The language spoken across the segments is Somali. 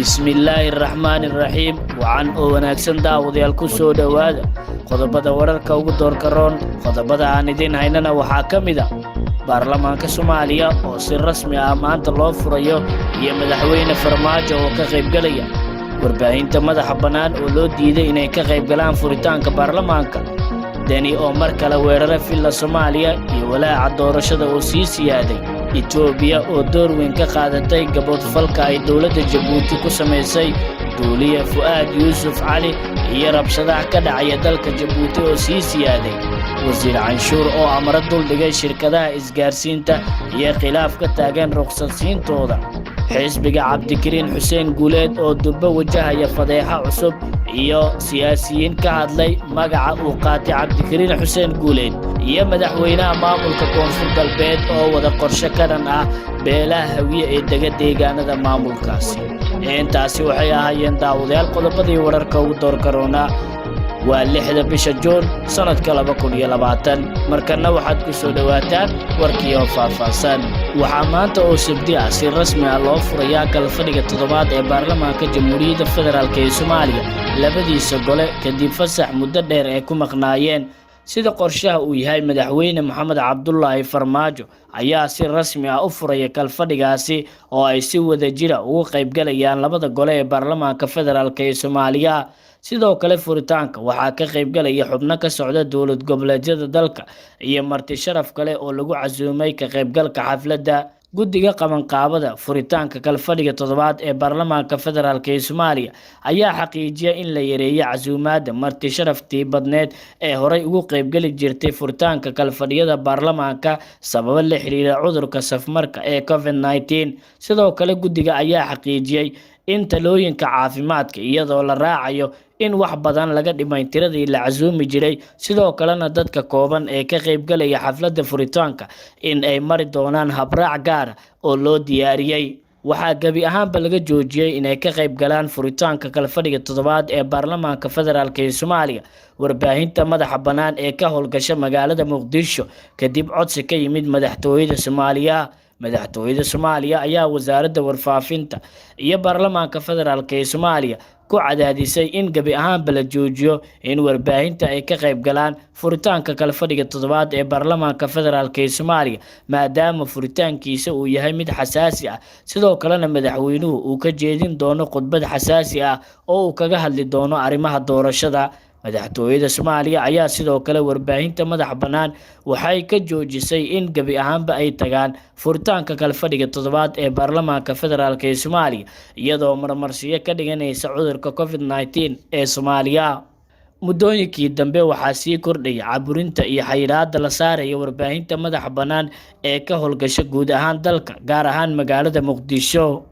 Bismillahirrahmanirrahiim waxaan oo wanaagsan daawadayaal ku soo dhawaada qodobada wararka ugu doorka roon qodobada aan idin haynana waxaa ka mid ah baarlamaanka Soomaaliya oo si rasmi ah maanta loo furayo iyo madaxweyne Farmaajo oo ka qayb galaya warbaahinta madaxa bannaan oo loo diiday inay ka qayb galaan furitaanka baarlamaanka dani oo mar kale weeraray filla Soomaaliya iyo walaaca doorashada oo sii siyaaday Itoobiya oo door weyn ka qaadatay gabadh-falka ay dawladda Jabuuti ku sameysay duuliye Fuad Yusuf Ali iyo rabshadaha ka dhacaya dalka Jabuuti oo sii siyaaday wasiir canshuur oo amar dul dhigay shirkadaha isgaarsiinta iyo khilaaf ka taagan ruqsadsiintooda xisbiga Cabdikariin Xuseen Guuleed oo durba wajahaya fadeexa cusub iyo siyaasiyiin ka hadlay magaca uu qaatay Cabdikariin Xuseen Guuleed iyo madaxweynaha maamulka Koonfur Galbeed oo wada qorshe ka dhan ah beelaha Hawiye ee deegaanada maamulkaasi intaasi waxay ahaayeen daawadayaal qodobadii wararka ugu doorka roona waa 6 bisha Juun sanadka 2020 markana waxaad ku soo dhawaataan warkii oo faahfaahsan waxaa maanta oo sabti ah si rasmi ah loo furayaa kalfadhiga toddobaad ee baarlamaanka Jamhuuriyadda Federaalka ee Soomaaliya labadiisa gole kadib fasax muddo dheer ay ku maqnaayeen sida qorshaha uu yahay madaxweyne Maxamed Cabdullaahi Farmaajo ayaa si rasmi ah u furaya kalfadhigaasi oo ay si wada jir ah uga qayb galayaan labada gole ee baarlamaanka Federaalka ee Soomaaliya sidoo kale furitaanka waxaa ka qayb galaya xubno ka socda dawlad goboleedyada dalka iyo marti sharaf kale oo lagu casuumay ka qaybgalka xafladda guddiga qabanqaabada furitaanka kalfadhiga toddobaad ee baarlamaanka Federaalka ee Soomaaliya ayaa xaqiijiyay in la yareeyo casuumaadda marti sharaftii badneed ee horay ugu qayb gali jirtay furitaanka kalfadhiyada baarlamaanka sababo la xiriira cudurka safmarka ee COVID-19 sidoo kale guddiga ayaa xaqiijiyay in talooyinka caafimaadka iyadoo la raacayo in wax badan laga dhimay tiradii la casuumi jiray sidoo kalena dadka kooban ee ka qayb galaya xafladda furitaanka in ay mari doonaan habraac gaar oo loo diyaariyay waxaa gabi ahaanba laga joojiyay inay ka qayb galaan furitaanka kalfadhiga toddobaad ee baarlamaanka Federaalka ee Soomaaliya warbaahinta madaxa bannaan ee ka howlgasha magaalada Muqdisho kadib codsi ka yimid madaxtooyada Soomaaliya ayaa wasaaradda warfaafinta iyo baarlamaanka Federaalka ee Soomaaliya ku cadaadisay in gabi ahaanba la joojiyo in warbaahinta ay ka qayb galaan furitaanka kalfadhiga toddobaad ee baarlamaanka Federaalka ee Soomaaliya maadaama furitaankiisa uu yahay mid xasaasi ah sidoo kalena madaxweynuhu uu ka jeedin doono khudbad xasaasi ah oo uu kaga hadli doono arrimaha doorashada madaxtooyada Soomaaliya ayaa sidoo kale warbaahinta madaxa bannaan waxay ka joojisay in gabi ahaanba ay tagaan furitaanka kalfadhiga toddobaad ee baarlamaanka Federaalka ee Soomaaliya iyadoo marmarsiyo ka dhiganaysa cudurka COVID-19 ee Soomaaliya muddooyinkii dambe waxaa sii kordhay caburinta iyo xayiraadda la saaraya warbaahinta madaxa bannaan ee ka howlgasha guud ahaan dalka gaar ahaan magaalada Muqdisho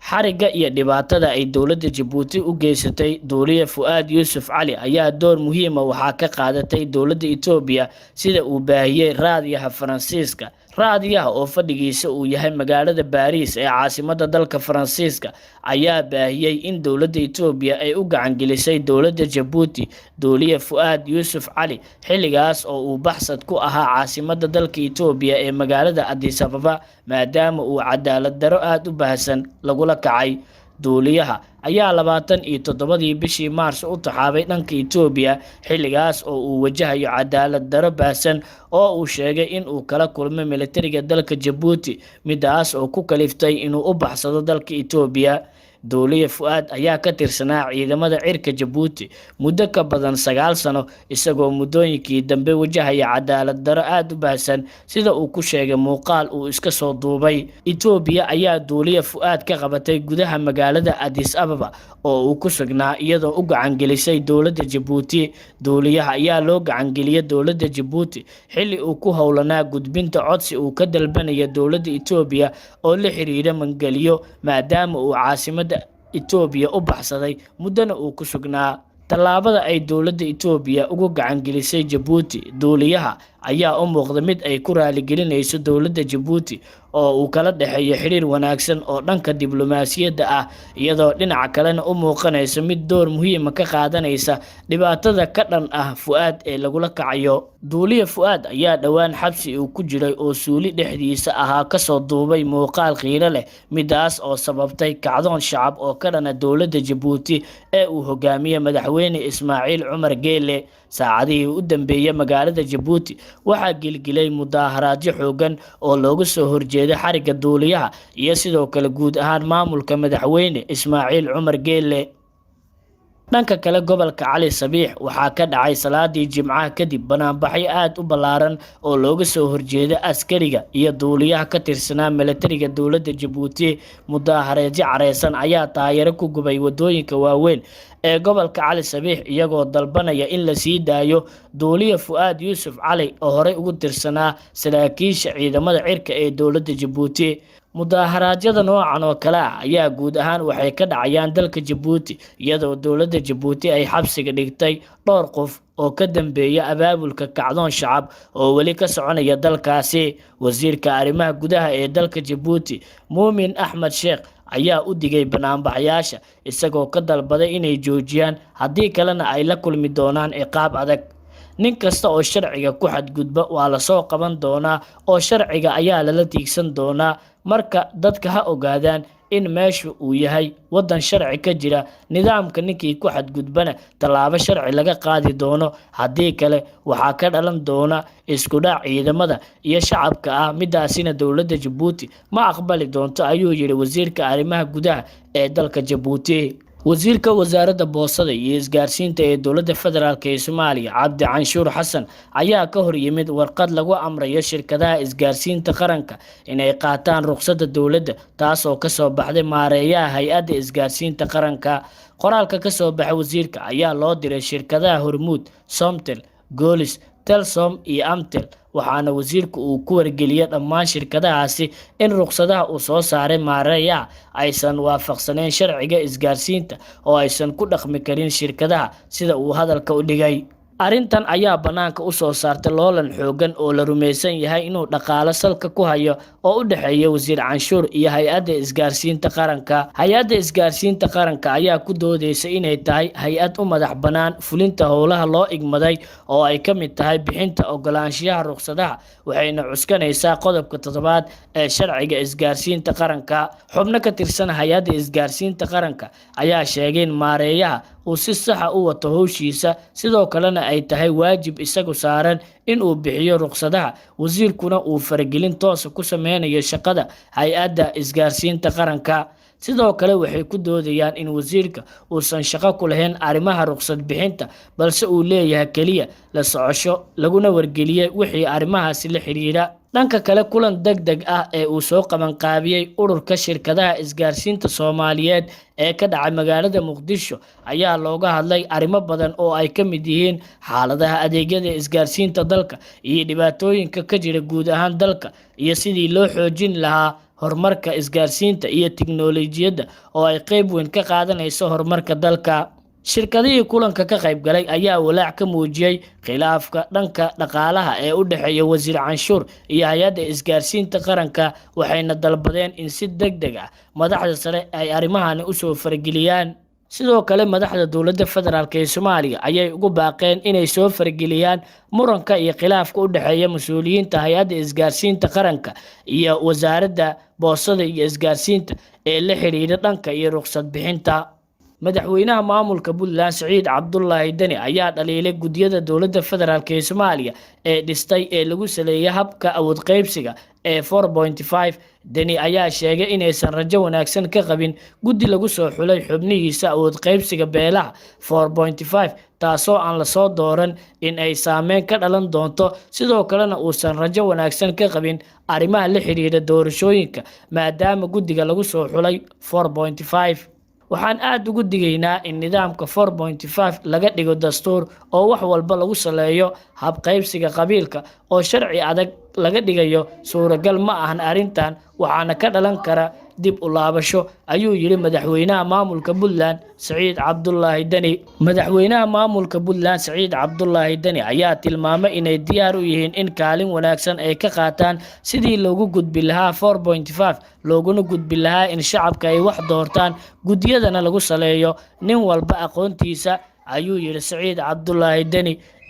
xariga iyo dhibaatada ay dawladda Jabuuti u geysatay duuliye Fuad Yusuf Ali ayaa door muhiim ah waxa ka qaadatay dawladda Itoobiya sida uu baahiyay raadiyaha Faransiiska raadiyaha oo fadhigiisa uu yahay magaalada Paris ee caasimadda dalka Faransiiska ayaa baahiyay in dawladda Itoobiya ay u gacan gelisay dawladda Jabuuti duuliye Fuad Yusuf Ali xilligaas oo uu baxsad ku ahaa caasimadda dalka Itoobiya ee magaalada Addis Ababa maadaama uu cadaalad daro aad u baahsan lagu kacay duuliyaha ayaa 27 bishii Maars u taxaabay dhanka Itoobiya xilligaas oo uu wajahayo cadaalad daro baahsan oo uu sheegay in uu kala kulmay militariga dalka Jabuuti midaas oo ku kaliftay inuu u baxsado dalka Itoobiya duuliye Fuad ayaa ka tirsanaa ciidamada cirka Jabuuti muddo ka badan 9 sano isagoo muddooyinkii dambe wajahaya cadaalad daro aad u baahsan sida uu ku sheegay muuqaal uu iska soo duubay Itoobiya ayaa duuliye Fuad ka qabatay gudaha magaalada Addis Ababa oo uu ku sugnaa iyadoo u gacan gelisay dawladda Jabuuti duuliyaha ayaa loo gacan geliyay dawladda Jabuuti xilli uu ku howlanaa gudbinta codsi uu ka dalbanaya dawladda Itoobiya oo la xiriira mangaliyo maadaama uu caasimadda Itoobiya u baxsaday muddana uu ku sugnaa tallaabada ay dawladda Itoobiya ugu gacan gelisay Jabuuti duuliyaha ayaa u muuqda mid ay ku raaligelinayso dowladda Djibouti oo uu kala dhaxeeyo xiriir wanaagsan oo dhanka diblomaasiyadda ah iyadoo dhinaca kalena u muuqanaysa mid door muhiim ah ka qaadanaysa dhibaatada ka dhan ah Fuad ee lagula kacayo. Duuliye Fuad ayaa dhawaan xabsi uu ku jiray oo suuli dhexdiisa ahaa ka soo duubay muuqaal qiiro leh midaas oo sababtay kacdoon shacab oo ka dhana dowladda Djibouti ee uu hogaamiye madaxweyne Ismaaciil Cumar Geele. saacadihii u dambeeyay magaalada Djibouti waxaa gilgilay mudaharaadyo xoogan oo looga soo horjeeday xariga duuliyaha iyo sidoo kale guud ahaan maamulka madaxweyne Ismaaciil Cumar Geele. dhanka kale gobolka Cali Sabiix waxaa ka dhacay salaadii Jimcaha kadib banaanbaxyo aad u ballaaran oo looga soo horjeeday askariga iyo duuliyaha ka tirsanaa militariga dowladda Djibouti. mudaharaadyo careysan ayaa taayiro ku gubay wadooyinka waaweyn ee gobolka Cali Sabiix iyagoo dalbanaya in la sii daayo duuliye Fuad Yuusuf Cali oo horey ugu tirsanaa saraakiisha ciidamada cirka ee dowladda Djibouti. mudaharaadyada noocan oo kale ah ayaa guud ahaan waxay ka dhacayaan dalka Djibouti iyadoo dowladda Djibouti ay xabsiga dhigtay dhowr qof oo ka dambeeya abaabulka kacdoon shacab oo weli ka soconaya dalkaasi. wasiirka arrimaha gudaha ee dalka Djibouti Muumin Axmed Sheekh ayaa u digay banaanbaxayaasha isagoo ka dalbaday inay joojiyaan haddii kalena ay la kulmi doonaan ciqaab adag. nin kasta oo sharciga ku xadgudba waa la soo qaban doonaa oo sharciga ayaa lala tiigsan doonaa. marka dadka ha ogaadaan in meeshu uu yahay wadan sharci ka jira nidaamka ninkii ku xadgudbana tallaabo sharci laga qaadi doono haddii kale waxaa ka dhalan doona isku dhac ciidamada iyo shacabka ah midaasina dowladda Djibouti ma aqbali doonto ayuu yiri wasiirka arrimaha gudaha ee dalka Djibouti. wasiirka wasaaradda boosada iyo isgaarsiinta ee dowladda federaalk ee Soomaaliya Cabdi Canshuur Xasan ayaa ka hor yimid warqad lagu amrayo shirkadaha isgaarsiinta qaranka inay qaataan ruqsadda dowladda taas oo ka soo baxday maareeyaha hay'adda isgaarsiinta qaranka. qoraalka ka soo baxay wasiirka ayaa loo diray shirkadaha Hormuud, Somtel, Golis, Telsom iyo Amtel waxaana wasiirku uu ku wargeliyay dhammaan shirkadahaasi in ruqsadaha uu soo saaray maareeyaha aysan waafaqsaneyn sharciga isgaarsiinta oo aysan ku dhaqmi karin shirkadaha sida uu hadalka u dhigay. arrintan ayaa banaanka u soo saartay loolan xoogan oo la rumaysan yahay inuu dhaqaale salka ku hayo oo u dhaxeeya wasiir Canshuur iyo hay'adda isgaarsiinta qaranka. hay'adda isgaarsiinta qaranka ayaa ku doodeysa inay tahay hay'ad u madax banaan fulinta howlaha loo igmaday oo ay ka mid tahay bixinta ogolaanshaha ruqsadaha waxayna cuskanaysaa qodobka 7 ee sharciga isgaarsiinta qaranka. xubno ka tirsan hay'adda isgaarsiinta qaranka ayaa sheegay in maareeyaha uu si sax ah u wato howshiisa sidoo kalena ay tahay waajib isagu saaran in uu bixiyo ruqsadaha wasiirkuna uu faragelin toos ah ku sameynayo shaqada hay'adda isgaarsiinta qaranka. sidoo kale waxay ku doodayaan in wasiirka uusan shaqo ku lahayn arrimaha ruqsad bixinta balse uu leeyahay kaliya la socosho laguna wargeliyay wixii arrimahaasi la xiriira. dhanka kale kulan degdeg ah ee uu soo qaban qaabiyay ururka shirkadaha isgaarsiinta Soomaaliyeed ee ka dhacay magaalada Muqdisho ayaa looga hadlay arrimo badan oo ay ka mid yihiin xaaladaha adeegyada isgaarsiinta dalka iyo dhibaatooyinka ka jira guud ahaan dalka iyo sidii loo xoojin lahaa horumarka isgaarsiinta iyo tiknoolajiyadda oo ay qayb weyn ka qaadanayso horumarka dalka. shirkadihii kulanka ka qayb galay ayaa walaac ka muujiyay khilaafka dhanka dhaqaalaha ee u dhaxeeya wasiir Canshuur iyo hay'adda isgaarsiinta qaranka waxayna dalbadeen in si degdeg ah madaxda sare ay arrimahan u soo fargeliyaan. sidoo kale madaxda dowladda federaalk ee Soomaaliya ayay ugu baaqeen inay soo fargeliyaan muranka iyo khilaafka u dhaxeeya mas'uuliyiinta hay'adda isgaarsiinta qaranka iyo wasaaradda boosada iyo isgaarsiinta ee la xiriira dhanka iyo ruqsad bixinta. madaxweynaha maamulka Puntland Siciid Cabdullaahi Dani ayaa dhaliilay gudiyada dowladda federaalk ee Soomaaliya ee dhistay ee lagu saleeyay habka awood qaybsiga ee 4.5. Dani ayaa sheegay inaysan rajo wanaagsan ka qabin gudi lagu soo xulay xubnihiisa awood qaybsiga beelaha 4.5 taasoo aan la soo dooran in ay saameyn ka dhalan doonto sidoo kalena uusan rajo wanaagsan ka qabin arrimaha la xiriira doorashooyinka maadaama gudiga lagu soo xulay 4.5. waxaan aad ugu digaynaa in nidaamka 4.5 laga dhigo dastuur oo wax walba lagu saleeyo hab qaybsiga qabiilka oo sharci adag laga dhigayo suuragal ma ahan arrintan waxaana ka dhalan kara dib u laabasho ayuu yiri madaxweynaha maamulka Puntland Saciid Cabdullaahi Dani. Madaxweynaha maamulka Puntland Saciid Cabdullaahi Dani ayaa tilmaamay inay diyaar u yihiin in kaalin wanaagsan ay ka qaataan sidii loogu gudbi lahaa 4.5 looguna gudbi lahaa in shacabka ay wax doortaan gudiyadana lagu saleeyo nin walba aqoontiisa ayuu yiri Saciid Cabdullaahi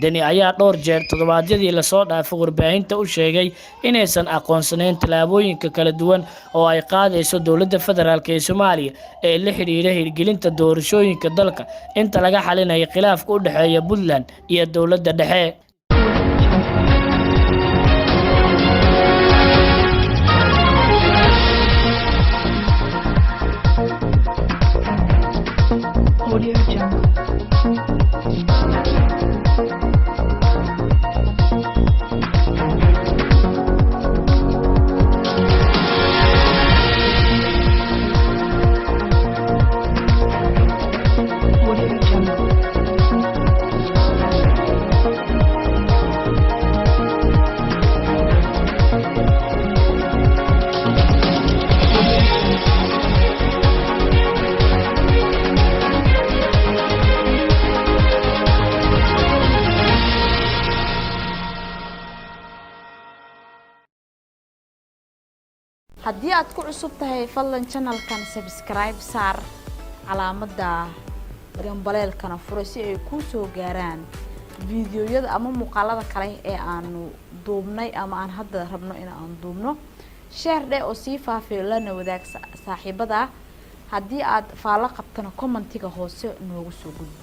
Dani ayaa dhowr jeer toddobaadyadii la soo dhaafay warbaahinta u sheegay inaysan aqoonsanayn talaabooyinka kala duwan oo ay qaadayso dowladda federaalka ee Soomaaliya ee la xiriira hirgelinta doorashooyinka dalka inta laga xalinayo khilaafka u dhaxeeya Puntland iyo dowladda dhexe. Audio Jungle. haddii aad ku cusub tahay fadlan channelkan subscribe saar calaamadda gambaleelkana furo si ay ku soo gaaraan fiidiyoyada ama muuqaalada kale ee aanu duubnay ama aan hadda rabno in aan duubno share dhe oo sii faafiyo lana wadaag saaxiibada haddii aad faalo qabtana commentiga hoose noogu soo gudbi.